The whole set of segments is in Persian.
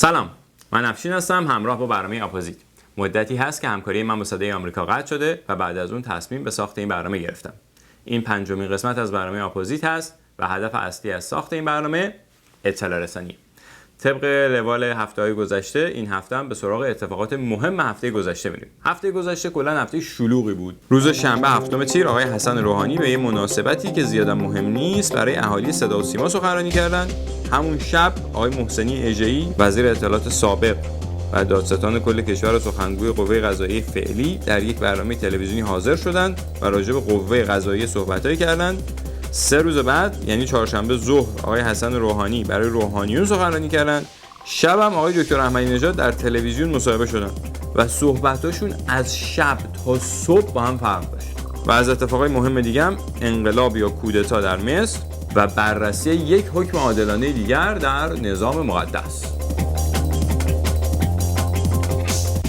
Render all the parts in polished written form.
سلام، من افشین هستم، همراه با برنامه اپوزیت. مدتی هست که همکاری من با صدای آمریکا قطع شده و بعد از اون تصمیم به ساخت این برنامه گرفتم. این پنجمین قسمت از برنامه اپوزیت هست و هدف اصلی از ساخت این برنامه اطلاع رسانی. طبق روال هفته‌های گذشته، این هفته هم به سراغ اتفاقات مهم هفته گذشته میریم. هفته گذشته کلا هفته شلوغی بود. روز شنبه هفتم تیر آقای حسن روحانی به یه مناسبتی که زیادا مهم نیست برای اهالی صدا و سیما سخنرانی کردند. همون شب آقای محسنی اژه‌ای وزیر اطلاعات سابق و دادستان کل کشور و سخنگوی قوه قضاییه فعلی در یک برنامه تلویزیونی حاضر شدند و راجع به قوه قضاییه صحبت‌هایی کردند. 3 روز بعد یعنی چهارشنبه ظهر آقای حسن روحانی برای روحانیون سخنرانی کردند. شب هم آقای دکتر احمدی نژاد در تلویزیون مصاحبه شدند و صحبتاشون از شب تا صبح با هم فرق داشت. و از اتفاقای مهم دیگه هم انقلاب یا کودتا در مصر و بررسی یک حکم عادلانه دیگر در نظام مقدس.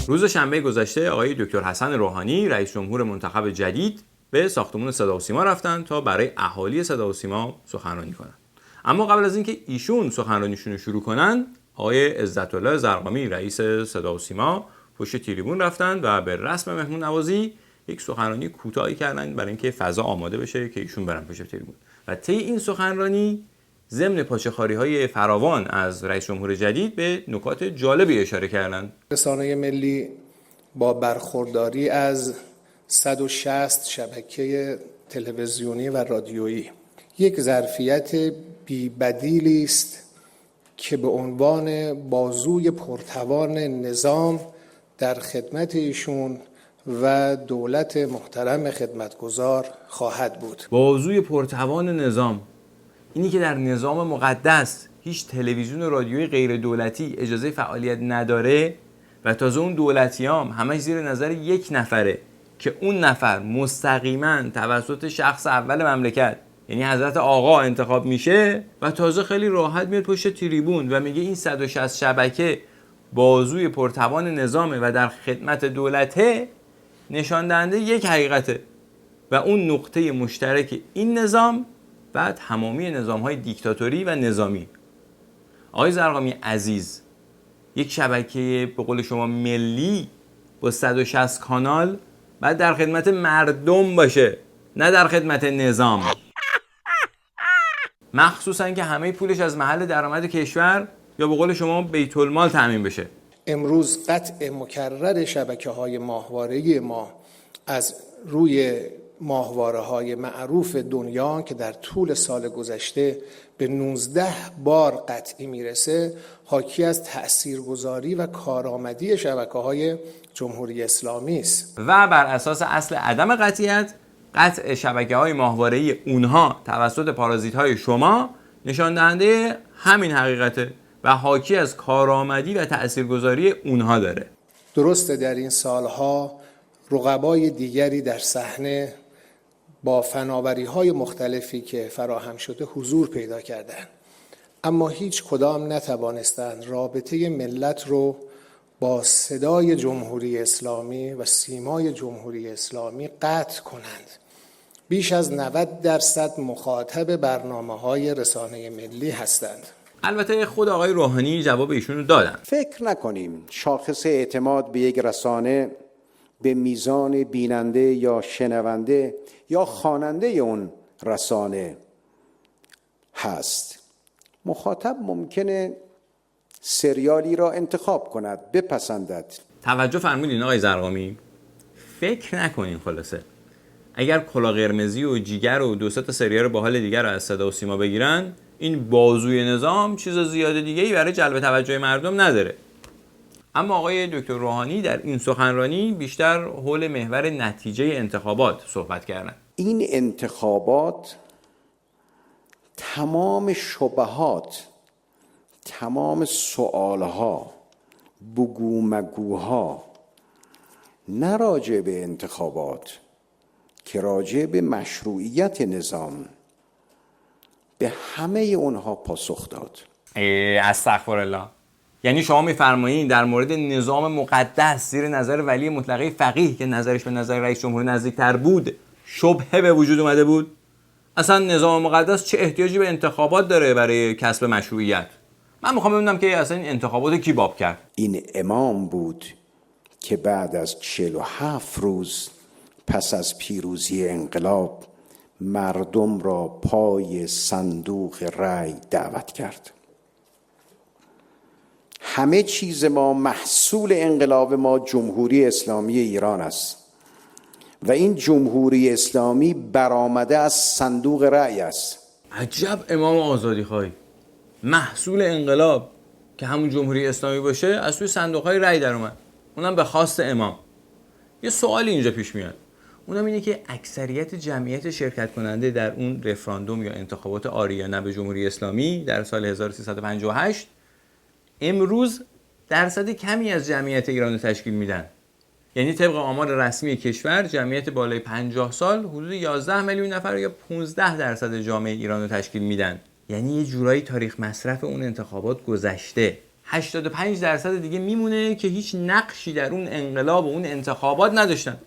روز شنبه گذشته آقای دکتر حسن روحانی رئیس جمهور منتخب جدید به ساختمان صدا و سیما رفتن تا برای اهالی صدا و سیما سخنرانی کنن. اما قبل از اینکه ایشون سخنرانیشون رو شروع کنن، آقای عزت‌الله زرقامی رئیس صدا و سیما پشت تریبون رفتن و به رسم مهمون نوازی یک سخنرانی کوتاهی کردن برای اینکه فضا آماده بشه که ایشون برن پشت تریبون. و طی این سخنرانی ضمن پاچه‌خواری‌های فراوان از رئیس جمهور جدید به نکات جالبی اشاره کردند. رسانه ملی با برخورداری از 160 شبکه تلویزیونی و رادیویی یک ظرفیت بی‌بدیلی است که به عنوان بازوی پرتوان نظام در خدمت ایشون و دولت محترم خدمتگزار خواهد بود. بازوی پرتوان نظام، اینی که در نظام مقدس هیچ تلویزیون و رادیوی غیر دولتی اجازه فعالیت نداره و تازه اون دولتیام همش زیر نظر یک نفره که اون نفر مستقیما توسط شخص اول مملکت یعنی حضرت آقا انتخاب میشه و تازه خیلی راحت میاد پشت تریبون و میگه این 160 شبکه بازوی پرتوان نظامه و در خدمت دولته، نشان دهنده یک حقیقته و اون نقطه مشترک این نظام و تمامی نظام‌های دیکتاتوری و نظامی. آقای زرقامی عزیز، یک شبکه به قول شما ملی با 160 کانال باید در خدمت مردم باشه، نه در خدمت نظام. مخصوصا که همه پولش از محل درآمد کشور یا به قول شما بیت المال تامین بشه. امروز قطع مکرر شبکه‌های ماهواره‌ای ما از روی ماهواره‌های معروف دنیا که در طول سال گذشته به 19 بار قطعی میرسه، حاکی از تأثیرگذاری و کارآمدی شبکه‌های جمهوری اسلامی است. و بر اساس اصل عدم قطعیت، قطع شبکه‌های ماهواره‌ای اونها توسط پارازیت‌های شما نشان دهنده همین حقیقته و حاکی از کارآمدی و تأثیرگذاری اونها داره. درسته در این سالها رقبای دیگری در صحنه با فناوری‌های مختلفی که فراهم شده حضور پیدا کردند، اما هیچ کدام نتوانستند رابطه ملت رو با صدای جمهوری اسلامی و سیمای جمهوری اسلامی قطع کنند. بیش از 90% مخاطب برنامه‌های رسانه ملی هستند. البته خود آقای روحانی جواب ایشون رو دادن. فکر نکنیم شاخص اعتماد به یک رسانه به میزان بیننده یا شنونده یا خواننده اون رسانه هست. مخاطب ممکنه سریالی را انتخاب کند، بپسندد. توجه فرمودین آقای زرقامی؟ فکر نکنین خلاصه اگر کلا قرمزی و جیگر و 2 تا سریال باحال دیگر رو از صدا و سیما بگیرن، این بازوی نظام چیز زیاد دیگه‌ای برای جلب توجه مردم نداره. اما آقای دکتر روحانی در این سخنرانی بیشتر حول محور نتیجه انتخابات صحبت کردن. این انتخابات تمام شبهات، تمام سوالها، بگو مگوها نه راجع به انتخابات که راجع به مشروعیت نظام، به همه اونها پاسخ داد. استغفرالله. یعنی شما میفرمایید در مورد نظام مقدس زیر نظر ولی مطلقه فقیه که نظرش به نظر رئیس جمهور نزدیکتر بود شبهه به وجود اومده بود؟ اصلا نظام مقدس چه احتیاجی به انتخابات داره برای کسب مشروعیت؟ من میخوام ببینم که اصلا این انتخابات کی باب کرد. این امام بود که بعد از 47 روز پس از پیروزی انقلاب مردم را پای صندوق رای دعوت کرد. همه چیز ما، محصول انقلاب ما جمهوری اسلامی ایران است و این جمهوری اسلامی برآمده از صندوق رای است. عجب امام آزادیخواه، محصول انقلاب که همون جمهوری اسلامی باشه از توی صندوق‌های رای در اومد، اونم به خواست امام. یه سوالی اینجا پیش میاد، اونم اینه که اکثریت جمعیت شرکت کننده در اون رفراندوم یا انتخابات آری یا نه به جمهوری اسلامی در سال 1358 امروز درصد کمی از جمعیت ایران رو تشکیل میدن. یعنی طبق آمار رسمی کشور جمعیت بالای 50 سال حدود 11 میلیون نفر یا 15% جامعه ایران رو تشکیل میدن. یعنی یه جورایی تاریخ مصرف اون انتخابات گذشته. 85% دیگه میمونه که هیچ نقشی در اون انقلاب و اون انتخابات نداشتن.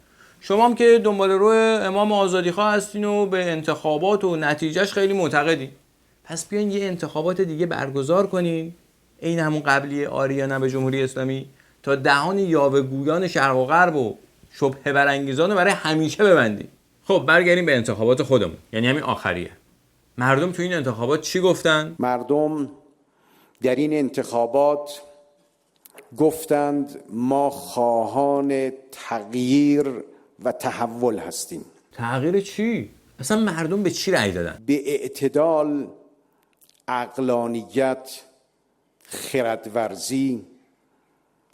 شما هم که دنبال رو امام آزادیخواه هستین و به انتخابات و نتیجهش خیلی معتقدین. پس بیاین یه انتخابات دیگه برگزار کنین، این همون قبلی آری یا نه به جمهوری اسلامی، تا دهان یاوه‌گویان شرق و غرب و شبهه برانگیزان رو برای همیشه ببندیم. خب برگردیم به انتخابات خودمون، یعنی همین آخریه. مردم تو این انتخابات چی گفتن؟ مردم در این انتخابات گفتند ما خواهان تغییر و تحول هستیم. تغییر چی؟ اصلا مردم به چی رأی دادن؟ به اعتدال، عقلانیت، خردورزی،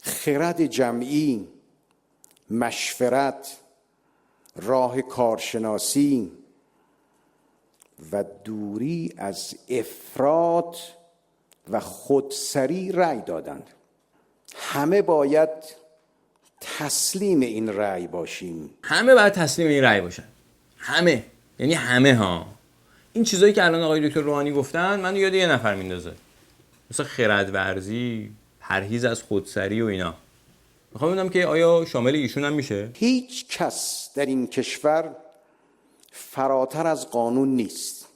خرد جمعی، مشورت، راه کارشناسی و دوری از افراط و خودسری رأی دادند. همه باید تسلیم این رأی باشیم. همه باید تسلیم این رأی باشن. همه، یعنی همه ها. این چیزایی که الان آقای دکتر روحانی گفتن من یاد یه نفر میندازه، مثلا خردورزی، پرهیز از خودسری و اینا. میخوام ببینم که آیا شامل ایشون هم میشه؟ هیچ کس در این کشور فراتر از قانون نیست.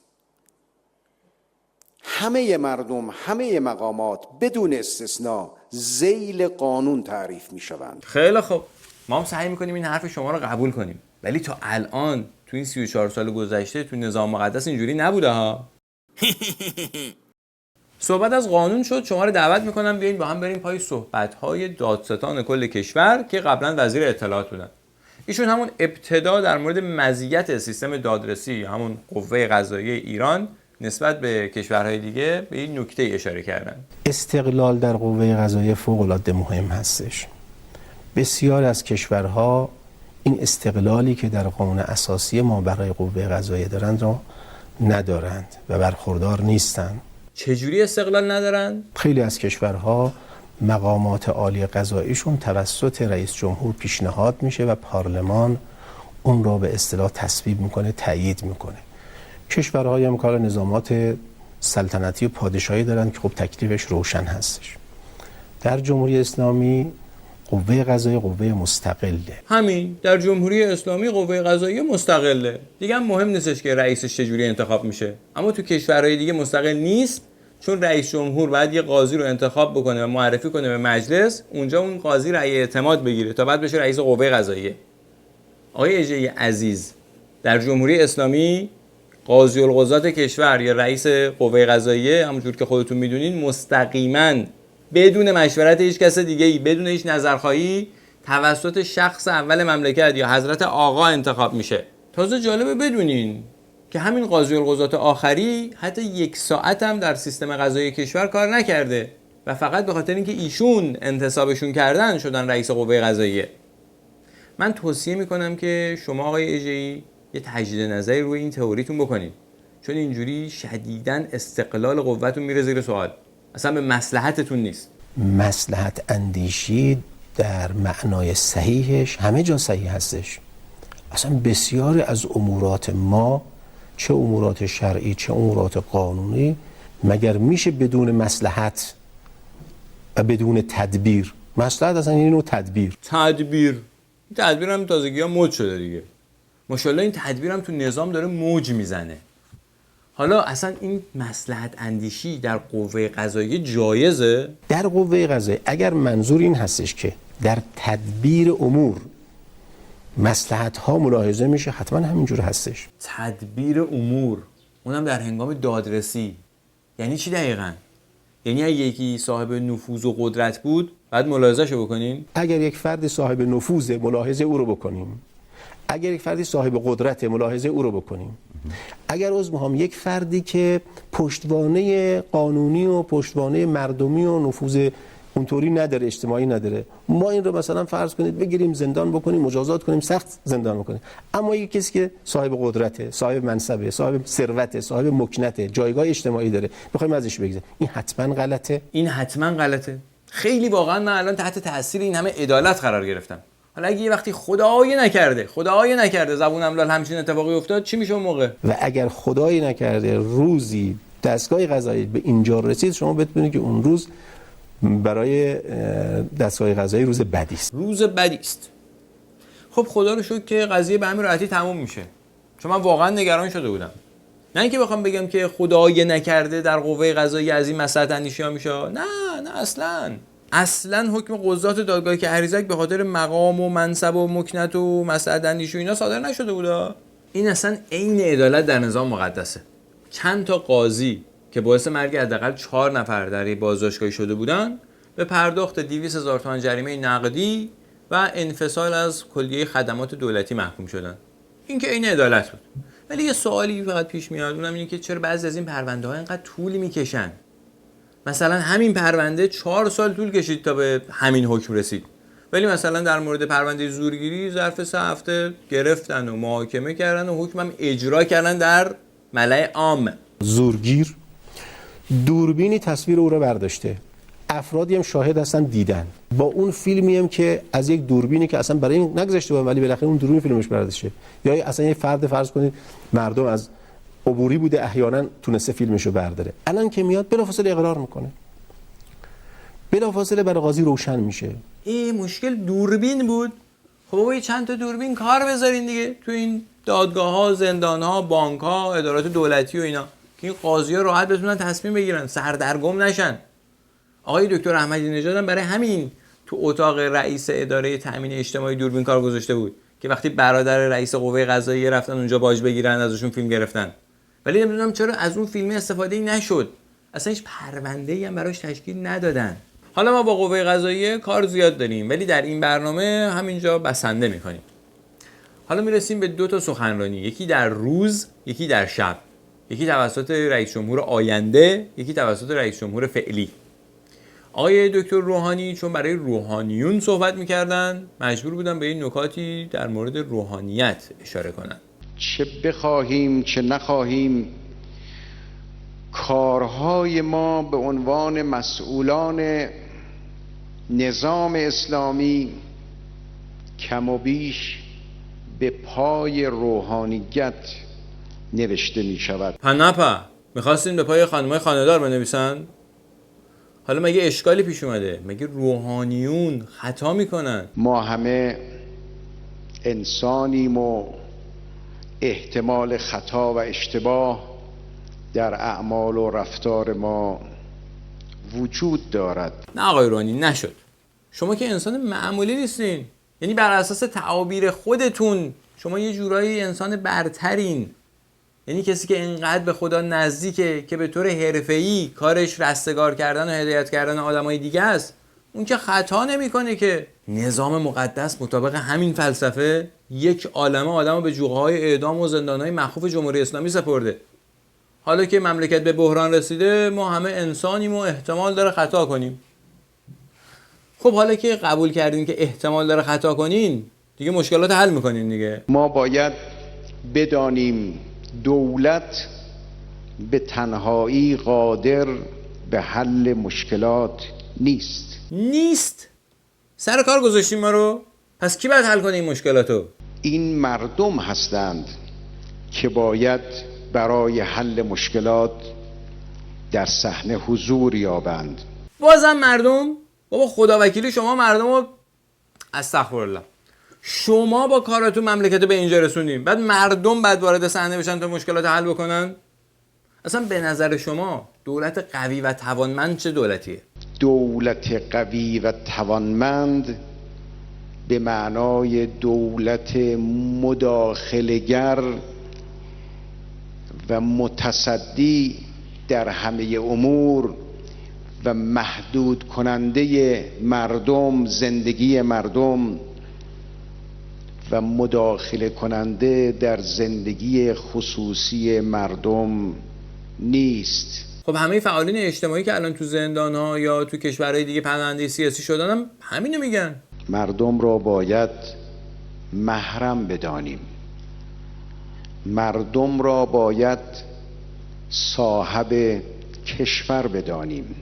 همه مردم، همه مقامات بدون استثناء ذیل قانون تعریف میشوند. خیلی خوب، ما هم سعی میکنیم این حرف شما رو قبول کنیم، ولی تا الان تو این 34 سال گذشته تو نظام مقدس اینجوری نبوده ها. صحبت از قانون شد، شما رو دعوت میکنم بیاین با هم بریم پای صحبت‌های دادستان کل کشور که قبلا وزیر اطلاعات بودن. ایشون همون ابتدا در مورد مزیت سیستم دادرسی، همون قوه قضاییه ایران نسبت به کشورهای دیگه، به این نکته اشاره کردن. استقلال در قوه قضاییه فوق‌العاده مهم هستش. بسیار از کشورها این استقلالی که در قانون اساسی ما برای قوه قضاییه دارند را ندارند و برخوردار نیستند. چجوری استقلال ندارن؟ خیلی از کشورها مقامات عالی قضاییشون توسط رئیس جمهور پیشنهاد میشه و پارلمان اون را به اصطلاح تصویب میکنه، تایید میکنه. کشورهای هم کار نظامات سلطنتی و پادشاهی دارن که خب تکلیفش روشن هستش. در جمهوری اسلامی قوه قضاییه قوه مستقله. همین، در جمهوری اسلامی قوه قضاییه مستقله. دیگه هم مهم نیستش که رئیسش چجوری انتخاب میشه. اما تو کشورهای دیگه مستقل نیست، چون رئیس جمهور باید یه قاضی رو انتخاب بکنه و معرفی کنه به مجلس، اونجا اون قاضی رأی اعتماد بگیره تا بعد بشه رئیس قوه قضاییه. آقای اژه‌ای عزیز، در جمهوری اسلامی قاضی القضات کشور یا رئیس قوه قضاییه همونجور که خودتون میدونین مستقیما بدون مشورت هیچ کس دیگه‌ای، بدون هیچ نظرخواهی توسط شخص اول مملکت یا حضرت آقا انتخاب میشه. تازه جالبه بدونین که همین قاضی القضات آخری حتی 1 ساعت هم در سیستم قضایی کشور کار نکرده و فقط به خاطر اینکه ایشون انتصابشون کردن شدن رئیس قوه قضاییه. من توصیه میکنم که شما آقای اژه‌ای یه تجدید نظری روی این تئوریتون بکنید، چون اینجوری شدیداً استقلال قوتون میره زیر سوال. اصلا به مصلحتتون نیست. مصلحت اندیشی در معنای صحیحش همه جا صحیح هستش. اصلا بسیاری از امورات ما، چه امورات شرعی چه امورات قانونی، مگر میشه بدون مصلحت و بدون تدبیر؟ مصلحت اصلا این نوع تدبیر هم تازگی ها مد شده دیگه. ماشاءالله این تدبیر هم تو نظام داره موج میزنه. حالا اصلا این مصلحت اندیشی در قوه قضاییه جایزه؟ در قوه قضاییه اگر منظور این هستش که در تدبیر امور مصلحت ها ملاحظه میشه، حتما همینجور هستش. تدبیر امور، اونم در هنگام دادرسی، یعنی چی دقیقاً؟ یعنی اگه یکی صاحب نفوذ و قدرت بود بعد ملاحظه‌شو بکنیم؟ اگر یک فرد صاحب نفوذ، ملاحظه او رو بکنیم. اگر یک فردی صاحب قدرت، ملاحظه او رو بکنیم. اگر عضو هم یک فردی که پشتوانه قانونی و پشتوانه مردمی و نفوذ اونطوری نداره، اجتماعی نداره، ما این رو مثلا فرض کنید بگیریم زندان بکنیم، مجازات کنیم، سخت زندان بکنیم. اما یک کسی که صاحب قدرته، صاحب منصبه، صاحب ثروته، صاحب مکنته، جایگاه اجتماعی داره، بخوایم ازش بگذریم، این حتما غلطه. این حتما غلطه. خیلی واقعا من الان تحت تاثیر این همه عدالت قرار گرفتم. حالا اگه یه وقتی خدای نکرده زبونم لال همچین اتفاقی افتاد، چی میشه اون موقع؟ و اگر خدای نکرده روزی دستگاه قضایی به اینجا رسید، شما بدونید که اون روز برای دستگاه قضایی روز بدی است. روز بدی است. خب خدا رو شکر که قضیه به همین راحتی تموم میشه. چون من واقعا نگران شده بودم. نه اینکه بخوام بگم که خدای نکرده در قوه قضاییه از این مصلحت اندیشی‌ها میشه. نه اصلا حکم قضات دادگاه کهریزک به خاطر مقام و منصب و مکنت و مصلحت اندیشی و اینا صادر نشده بوده. این اصلا عین عدالت در نظام مقدسه. چند تا قاضی که باعث مرگ حداقل 4 نفر در بازداشتگاهی شده بودن به پرداخت 200,000 تومان جریمه نقدی و انفصال از کلیه خدمات دولتی محکوم شدن. این که عین عدالت بود. ولی یه سوالی فقط پیش میاد، اونم اینه که چرا بعضی از این پرونده‌ها اینقدر طول میکشن؟ مثلا همین پرونده 4 سال طول کشید تا به همین حکم رسید، ولی مثلا در مورد پرونده زورگیری ظرف 3 هفته گرفتن و محاکمه کردن و حکمم اجرا کردن در ملأ عام. زورگیر دوربینی تصویر او را برداشته، افرادی هم شاهد هستن دیدن، با اون فیلمی هم که از یک دوربینی که اصلا برای این نگذاشته بود ولی بالاخره اون دوربین فیلمش برداشته، یا اصلا یه فرد فرض کنید مردم از عبوری بوده احیانا تونسته فیلمشو برداره، الان که میاد بلافاصله اقرار میکنه، بلافاصله برای قاضی روشن میشه. این مشکل دوربین بود. خب بابا چند تا دوربین کار بذارین دیگه تو این دادگاه‌ها، زندان‌ها، بانک‌ها، ادارات دولتی و اینا که این قاضی‌ها راحت بتونن تصمیم بگیرن، سردرگم نشن. آقای دکتر احمدی نژاد هم برای همین تو اتاق رئیس اداره تامین اجتماعی دوربین کار گذاشته بود که وقتی برادر رئیس قوه قضاییه رفتن اونجا باج بگیرن ازشون فیلم گرفتن. ولی نمیدونم چرا از اون فیلم استفاده نشد، اصلا هیچ پرونده‌ای هم براش تشکیل ندادن. حالا ما با قوه قضاییه کار زیاد داریم ولی در این برنامه همینجا بسنده می‌کنیم. حالا میرسیم به 2 تا سخنرانی، یکی در روز، یکی در شب، یکی توسط رئیس جمهور آینده، یکی توسط رئیس جمهور فعلی. آقای دکتر روحانی چون برای روحانیون صحبت می‌کردن، مجبور بودن به این نکاتی در مورد روحانیت اشاره کنن. چه بخواهیم چه نخواهیم، کارهای ما به عنوان مسئولان نظام اسلامی کم و بیش به پای روحانیت نوشته می شود. پنپا میخواستین به پای خانمای خانه‌دار بنویسن؟ حالا مگه اشکالی پیش اومده؟ مگه روحانیون خطا میکنن؟ ما همه انسانیم و احتمال خطا و اشتباه در اعمال و رفتار ما وجود دارد. نه آقای روحانی نشد. شما که انسان معمولی نیستین. یعنی بر اساس تعابیر خودتون شما یه جورایی انسان برترین. یعنی کسی که اینقدر به خدا نزدیکه که به طور حرفه‌ای کارش رستگار کردن و هدایت کردن آدمای دیگه است، اون که خطا نمیکنه که. نظام مقدس مطابق همین فلسفه یک عالمه آدمو به جوقهای اعدام و زندانهای مخوف جمهوری اسلامی سپرده. حالا که مملکت به بحران رسیده ما همه انسانیم و احتمال داره خطا کنیم. خب حالا که قبول کردین که احتمال داره خطا کنین، دیگه مشکلات حل میکنین دیگه. ما باید بدانیم دولت به تنهایی قادر به حل مشکلات نیست. سر کار گذاشتیم ما رو. پس کی باید حل کنه این مشکلاتو؟ این مردم هستند که باید برای حل مشکلات در صحنه حضور یابند. بازم مردم؟ بابا خدا وکیلی شما مردمو استغفرالله. شما با کاراتون مملکت به اینجا رسوندین، بعد مردم بعد وارد صحنه بشن تا مشکلات حل بکنن. اصلا به نظر شما دولت قوی و توانمند چه دولتیه؟ دولت قوی و توانمند به معنای دولت مداخله‌گر و متصدی در همه امور و محدود کننده مردم، زندگی مردم و مداخله کننده در زندگی خصوصی مردم نیست. خب همه فعالین اجتماعی که الان تو زندان‌ها یا تو کشورهای دیگه پناهنده سیاسی شدن هم همینو میگن. مردم را باید محرم بدانیم، مردم را باید صاحب کشور بدانیم،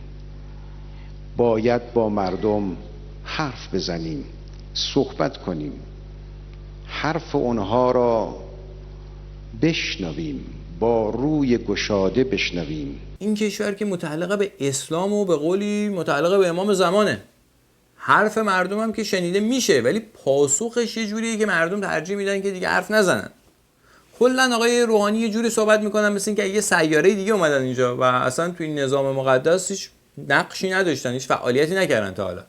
باید با مردم حرف بزنیم، صحبت کنیم، حرف اونها را بشنویم، با روی گشاده بشنویم. این کشور که متعلق به اسلام و به قولی متعلق به امام زمانه، حرف مردم هم که شنیده میشه، ولی پاسخش یه جوریه که مردم ترجیح میدن که دیگه حرف نزنن. کلا آقای روحانی یه جوری صحبت میکنن مثل اینکه یه سیاره دیگه اومدن اینجا و اصلا تو این نظام مقدس هیچ نقشی نداشتن، هیچ فعالیتی نکردن تا حالا.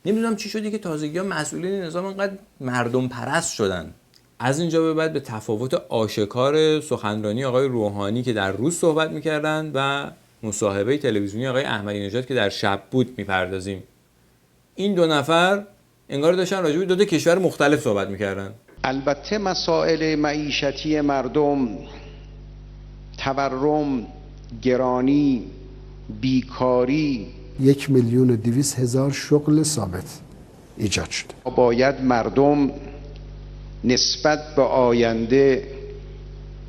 نمیدونم چی شده که تازگی‌ها مسئولین نظام انقدر مردم پرست شدن. از اینجا به بعد به تفاوت آشکار سخنرانی آقای روحانی که در روز صحبت میکردن و مصاحبه تلویزیونی آقای احمدی نژاد که در شب بود میپردازیم. این دو نفر انگار داشتن راجع به دو کشور مختلف صحبت میکردن. البته مسائل معیشتی مردم، تورم، گرانی، بیکاری، 1,200,000 شغل ثابت ایجاد شده. باید مردم نسبت به آینده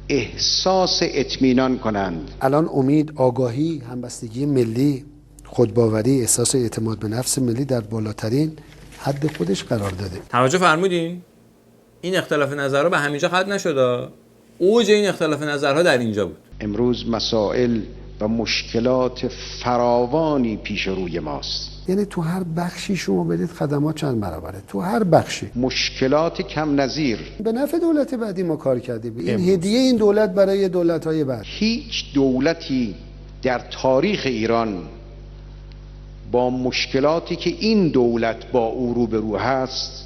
احساس اطمینان کنند. الان امید، آگاهی، همبستگی ملی، خودباوری، احساس اعتماد به نفس ملی در بالاترین حد خودش قرار داده. توجه فرمودین؟ این اختلاف نظرها به همینجا ختم نشد. اوج این اختلاف نظرها در اینجا بود. امروز مسائل و مشکلات فراوانی پیش روی ماست. یعنی تو هر بخشی شما بدید خدمات چند برابره، تو هر بخشی مشکلات کم نظیر. به نفع دولت بعدی ما کار کردیم. این هدیه این دولت برای دولت‌های بعد. هیچ دولتی در تاریخ ایران با مشکلاتی که این دولت با او روبرو هست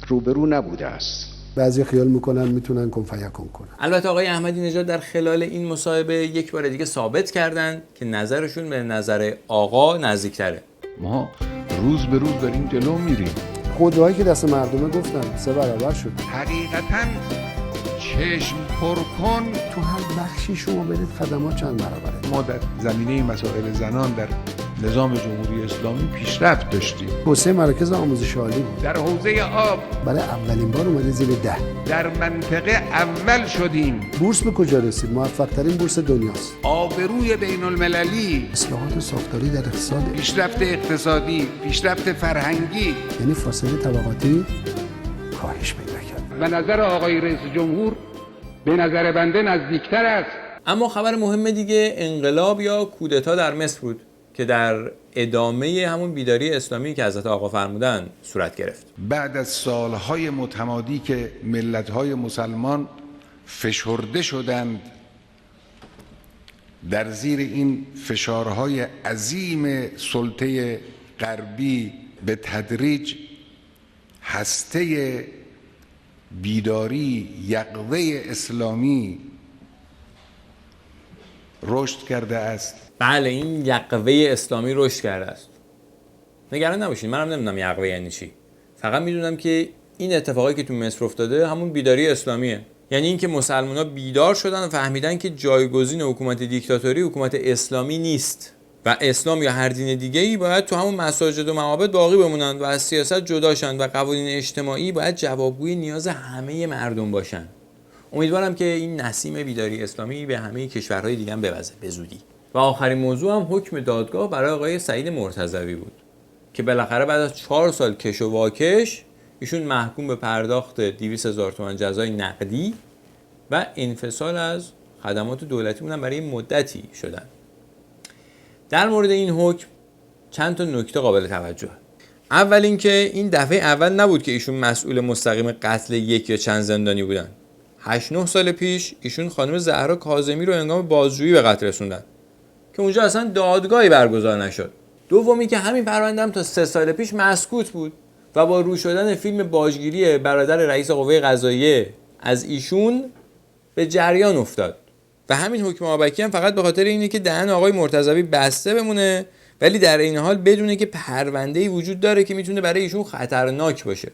روبرو نبوده است. بعضی خیال میکنن میتونن کن فیکون کنن. البته آقای احمدی نژاد در خلال این مصاحبه یک بار دیگه ثابت کردن که نظرشون به نظر آقا نزدیکتره. ما روز به روز داریم جلو میریم. خودروهایی که دست مردمه گفتن 3 برابر شد. حقیقتاً چشم پر کن. تو هر بخشی شما بدید خدمات چند برابره. ما در زمینه مسائل زنان در نظام جمهوری اسلامی پیشرفت داشتیم. توسعه مراکز آموزش عالی بود. در حوزه آب برای اولین بار اومده زیر 10. در منطقه اول شدیم. بورس به کجا رسید؟ موفق ترین بورس دنیاست. آبروی بین المللی، اصلاحات ساختاری در اقتصاد، پیشرفت اقتصادی، پیشرفت فرهنگی، یعنی فاصله طبقاتی کاهش پیدا کرد. و نظر آقای رئیس جمهور به نظر بنده نزدیکتر است. اما خبر مهم دیگه انقلاب یا کودتا در مصر بود که در ادامه همون بیداری اسلامی که حضرت آقا فرمودن صورت گرفت. بعد از سالهای متمادی که ملت‌های مسلمان فشرده شدند در زیر این فشارهای عظیم سلطه غربی، به تدریج هسته بیداری، یقظه اسلامی رشد کرده است. بله، این یقظه اسلامی رشد کرده است. نگران نباشید، منم نمیدونم یقظه یعنی چی. فقط میدونم که این اتفاقی که تو مصر افتاده همون بیداری اسلامیه. یعنی اینکه مسلمان‌ها بیدار شدن و فهمیدن که جایگزین حکومت دیکتاتوری حکومت اسلامی نیست و اسلام یا هر دین دیگه‌ای باید تو همون مساجد و معابد باقی بمونن و از سیاست جداشن و قوانین اجتماعی باید جوابگوی نیاز همه مردم باشن. امیدوارم که این نسیم بیداری اسلامی به همه کشورهای دیگه هم بوزه به زودی. و آخرین موضوع هم حکم دادگاه برای آقای سعید مرتضوی بود که بالاخره بعد از 4 سال کش و واکش ایشون محکوم به پرداخت 200,000 تومان جزای نقدی و انفصال از خدمات دولتی بودن برای مدتی شدن. در مورد این حکم چند تا نکته قابل توجه. اول اینکه این دفعه اول نبود که ایشون مسئول مستقیم قتل یک یا چند زندانی بودن. 8-9 سال پیش ایشون خانم زهرا کاظمی رو هنگام بازجویی به قتل رسوندن که اونجا اصلا دادگاهی برگزار نشد. دومی که همین پرونده هم تا 3 سال پیش مسکوت بود و با رو شدن فیلم باجگیری برادر رئیس قوه قضاییه از ایشون به جریان افتاد و همین حکم آبکی هم فقط به خاطر اینه که دهن آقای مرتضوی بسته بمونه، ولی در این حال بدونه که پرونده‌ای وجود داره که میتونه برای ایشون خطرناک باشه.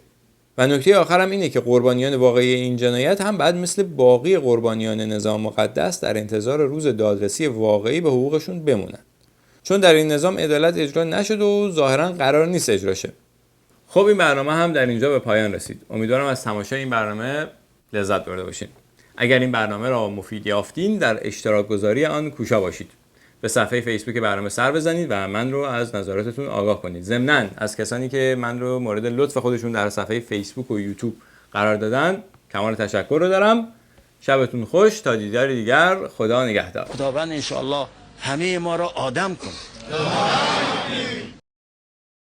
و نکته آخر هم اینه که قربانیان واقعی این جنایت هم بعد مثل باقی قربانیان نظام مقدس در انتظار روز دادرسی واقعی به حقوقشون بمونن، چون در این نظام عدالت اجرا نشد و ظاهرا قرار نیست اجرا شه. خب این برنامه هم در اینجا به پایان رسید. امیدوارم از تماشای این برنامه لذت برده باشین. اگر این برنامه را مفید یافتین در اشتراک گذاری آن کوشا باشید. به صفحه فیسبوک برنامه سر بزنید و من رو از نظراتتون آگاه کنید. ضمناً از کسانی که من رو مورد لطف خودشون در صفحه فیسبوک و یوتیوب قرار دادن کمال تشکر رو دارم. شبتون خوش، تا دیدار دیگر، خدا نگهدار. خداوند انشاءالله همه ما را آدم کن.